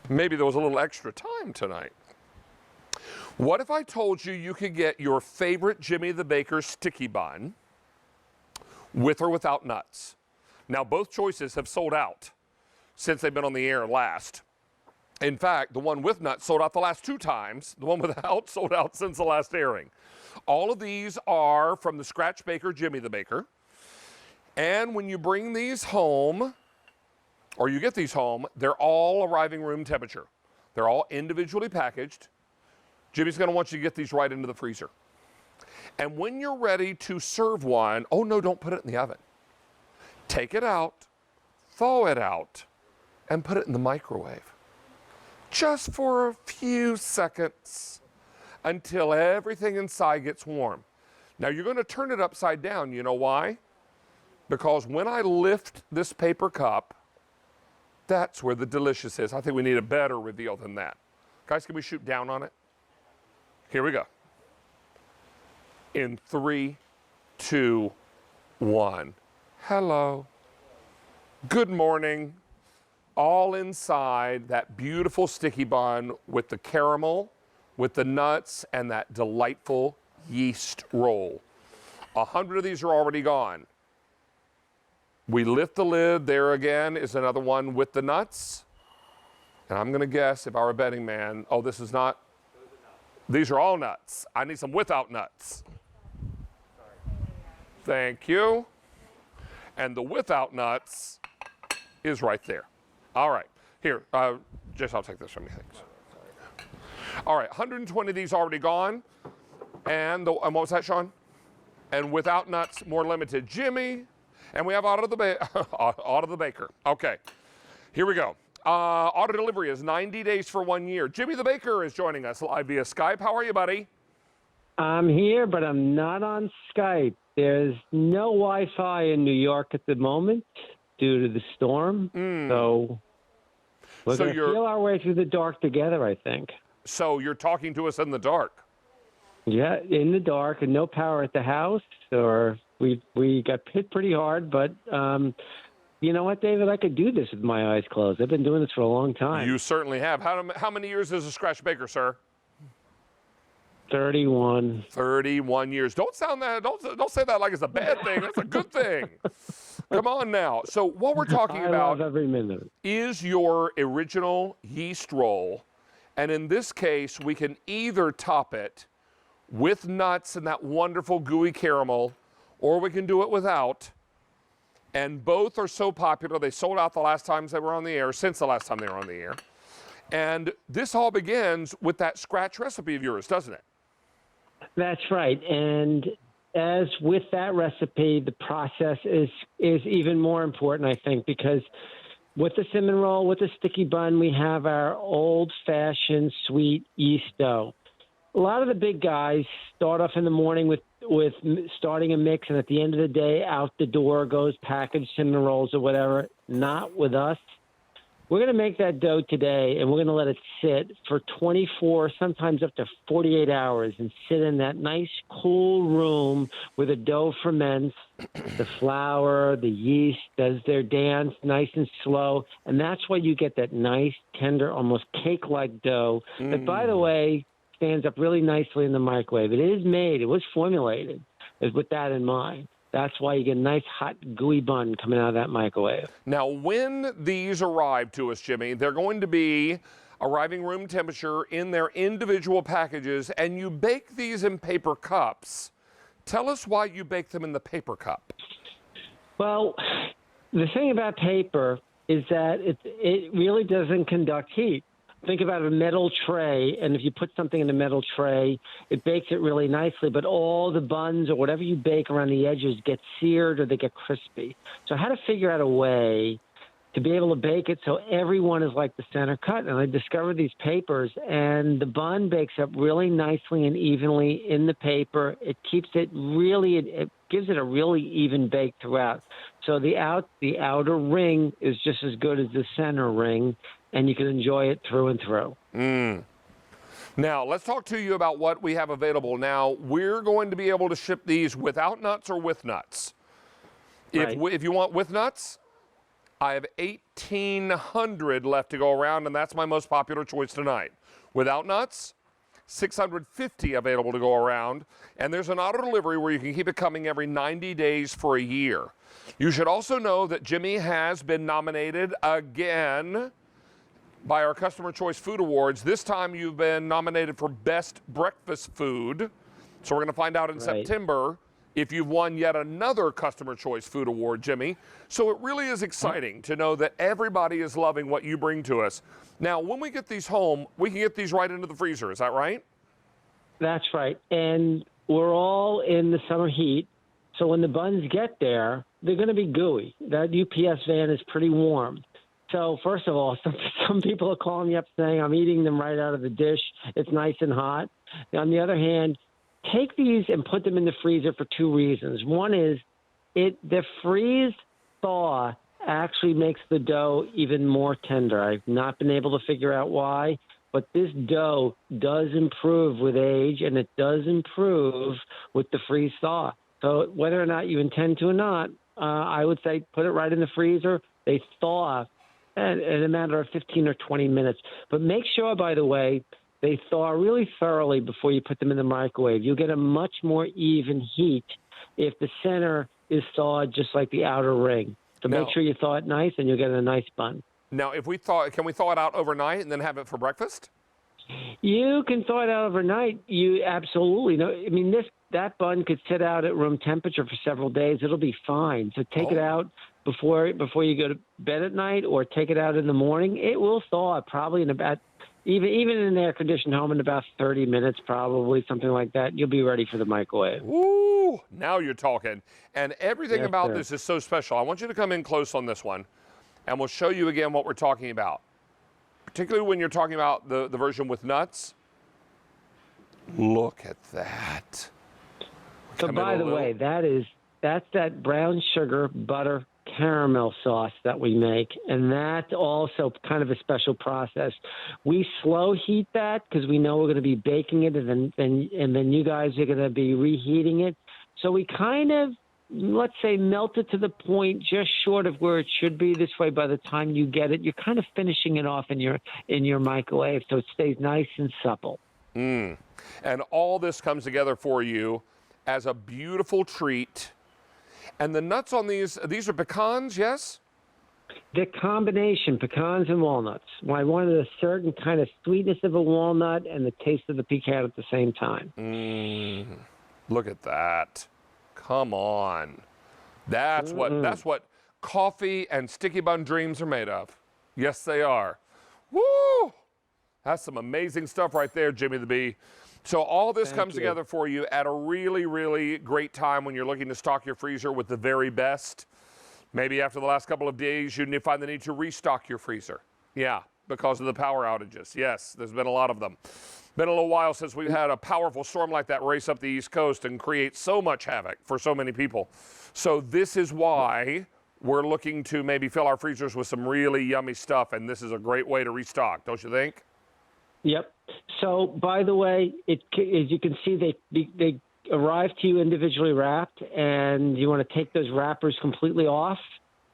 Maybe there was a little extra time tonight. What if I told you you could get your favorite Jimmy the Baker sticky bun with or without nuts? Now, both choices have sold out since they've been on the air last. In fact, the one with nuts sold out the last 2 times. The one without sold out since the last airing. All of these are from the scratch baker, Jimmy the Baker. And when you bring these home, or you get these home, they're all arriving room temperature. They're all individually packaged. Jimmy's going to want you to get these right into the freezer. And when you're ready to serve one, oh no, don't put it in the oven. Take it out, thaw it out, and put it in the microwave. Just for a few seconds until everything inside gets warm. Now you're going to turn it upside down. You know why? Because when I lift this paper cup, that's where the delicious is. I think we need a better reveal than that. Guys, can we shoot down on it? Here we go. In 3, 2, 1. Hello. Good morning. All inside that beautiful sticky bun with the caramel, with the nuts, and that delightful yeast roll. 100 of these are already gone. We lift the lid. There again is another one with the nuts. And I'm going to guess, if I were a betting man, oh, this is not. These are all nuts. I need some without nuts. Thank you. And the without nuts is right there. All right. Here, Jess, I'll take this from you. Thanks. All right, 120 of these already gone. And what was that, Sean? And without nuts, more limited. Jimmy. And we have auto the baker. Okay, here we go. Auto delivery is 90 days for 1 year. Jimmy the Baker is joining us live via Skype. How are you, buddy? I'm here, but I'm not on Skype. There's no Wi-Fi in New York at the moment due to the storm. So we're going to feel our way through the dark together, I think. So you're talking to us in the dark? Yeah, in the dark and no power at the house. Or we got hit pretty hard, but you know what, David? I could do this with my eyes closed. I've been doing this for a long time. You certainly have. How many years is a scratch baker, sir? 31. 31 years. Don't say that like it's a bad thing. That's a good thing. Come on now. So what we're talking about love every minute. Is your original yeast roll. And in this case, we can either top it with nuts and that wonderful gooey caramel, or we can do it without. And both are so popular, they sold out the last times they were on the air, since the last time they were on the air. And this all begins with that scratch recipe of yours, doesn't it? That's right. And as with that recipe, the process is even more important, I think, because with the cinnamon roll, with the sticky bun, we have our old-fashioned sweet yeast dough. A lot of the big guys start off in the morning with starting a mix, and at the end of the day, out the door goes packaged cinnamon rolls or whatever. Not with us. We're going to make that dough today, and we're going to let it sit for 24, sometimes up to 48 hours, and sit in that nice, cool room where the dough ferments, the flour, the yeast does their dance nice and slow, and that's why you get that nice, tender, almost cake-like dough that, by the way, stands up really nicely in the microwave. It is made. It was formulated with that in mind. That's why you get a nice, hot, gooey bun coming out of that microwave. Now, when these arrive to us, Jimmy, they're going to be arriving room temperature in their individual packages, and you bake these in paper cups. Tell us why you bake them in the paper cup. Well, the thing about paper is that it really doesn't conduct heat. Think about a metal tray, and if you put something in a metal tray, it bakes it really nicely, but all the buns or whatever you bake around the edges get seared or they get crispy. So I had to figure out a way to be able to bake it so everyone is like the center cut. And I discovered these papers, and the bun bakes up really nicely and evenly in the paper. It keeps it really, it gives it a really even bake throughout. So the outer ring is just as good as the center ring, and you can enjoy it through and through. Now, let's talk to you about what we have available now. We're going to be able to ship these without nuts or with nuts. Right. If you want with nuts, I have 1,800 left to go around, and that's my most popular choice tonight. Without nuts, 650 available to go around, and there's an auto delivery where you can keep it coming every 90 days for a year. You should also know that Jimmy has been nominated again by our Customer Choice Food Awards. This time you've been nominated for Best Breakfast Food. So we're going to find out in September if you've won yet another Customer Choice Food Award, Jimmy. So it really is exciting to know that everybody is loving what you bring to us. Now, when we get these home, we can get these right into the freezer. Is that right? That's right. And we're all in the summer heat. So when the buns get there, they're going to be gooey. That UPS van is pretty warm. So first of all, some people are calling me up saying I'm eating them right out of the dish. It's nice and hot. On the other hand, take these and put them in the freezer for two reasons. One is the freeze thaw actually makes the dough even more tender. I've not been able to figure out why, but this dough does improve with age, and it does improve with the freeze thaw. So whether or not you intend to or not, I would say put it right in the freezer. They thaw in a matter of 15 or 20 minutes. But make sure, by the way, they thaw really thoroughly before you put them in the microwave. You'll get a much more even heat if the center is thawed just like the outer ring. So make sure you thaw it nice, and you'll get a nice bun. Now, can we thaw it out overnight and then have it for breakfast? You can thaw it out overnight. You absolutely know. I mean, that bun could sit out at room temperature for several days. It'll be fine. So take it out before you go to bed at night, or take it out in the morning. It will thaw probably in about even in an air-conditioned home in about 30 minutes, probably, something like that. You'll be ready for the microwave. Ooh, now you're talking. And everything about this is so special. I want you to come in close on this one, and we'll show you again what we're talking about, particularly when you're talking about the version with nuts. Look at that. So, by the way, that's that brown sugar butter caramel sauce that we make, and that's also kind of a special process. We slow heat that because we know we're going to be baking it, and then you guys are going to be reheating it. So we kind of, let's say, melt it to the point just short of where it should be. This way, by the time you get it, you're kind of finishing it off in your microwave, so it stays nice and supple. And all this comes together for you as a beautiful treat. And the nuts on these are pecans, yes? The combination, pecans and walnuts. Well, I wanted a certain kind of sweetness of a walnut and the taste of the pecan at the same time. Look at that. Come on. That's what coffee and sticky bun dreams are made of. Yes, they are. Woo! That's some amazing stuff right there, Jimmy the Bee. So all this comes together for you at a really, really great time when you're looking to stock your freezer with the very best. Maybe after the last couple of days, you find the need to restock your freezer. Yeah, because of the power outages. Yes, there's been a lot of them. Been a little while since we've had a powerful storm like that race up the East Coast and create so much havoc for so many people. So this is why we're looking to maybe fill our freezers with some really yummy stuff, and this is a great way to restock, don't you think? Yep. So, by the way, as you can see, they arrive to you individually wrapped, and you want to take those wrappers completely off.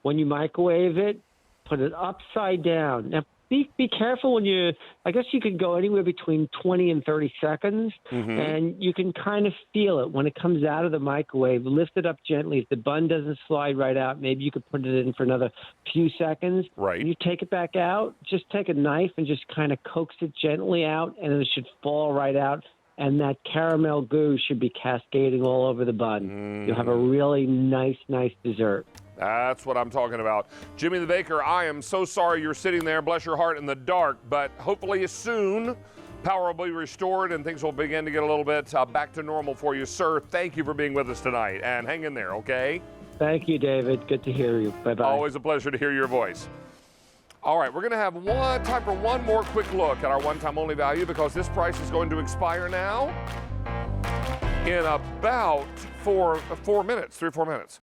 When you microwave it, put it upside down. Now, be careful when I guess you could go anywhere between 20 and 30 seconds, and you can kind of feel it when it comes out of the microwave. Lift it up gently. If the bun doesn't slide right out, maybe you could put it in for another few seconds. Right. When you take it back out, just take a knife and just kind of coax it gently out, and it should fall right out. And that caramel goo should be cascading all over the bun. You'll have a really nice dessert. That's what I'm talking about. Jimmy the Baker, I am so sorry you're sitting there, bless your heart, in the dark, but hopefully soon power will be restored and things will begin to get a little bit back to normal for you. Sir, thank you for being with us tonight, and hang in there, okay? Thank you, David. Good to hear you. Bye-bye. Always a pleasure to hear your voice. All right, we're going to have time for one more quick look at our one-time only value because this price is going to expire now in about 3 or 4 minutes.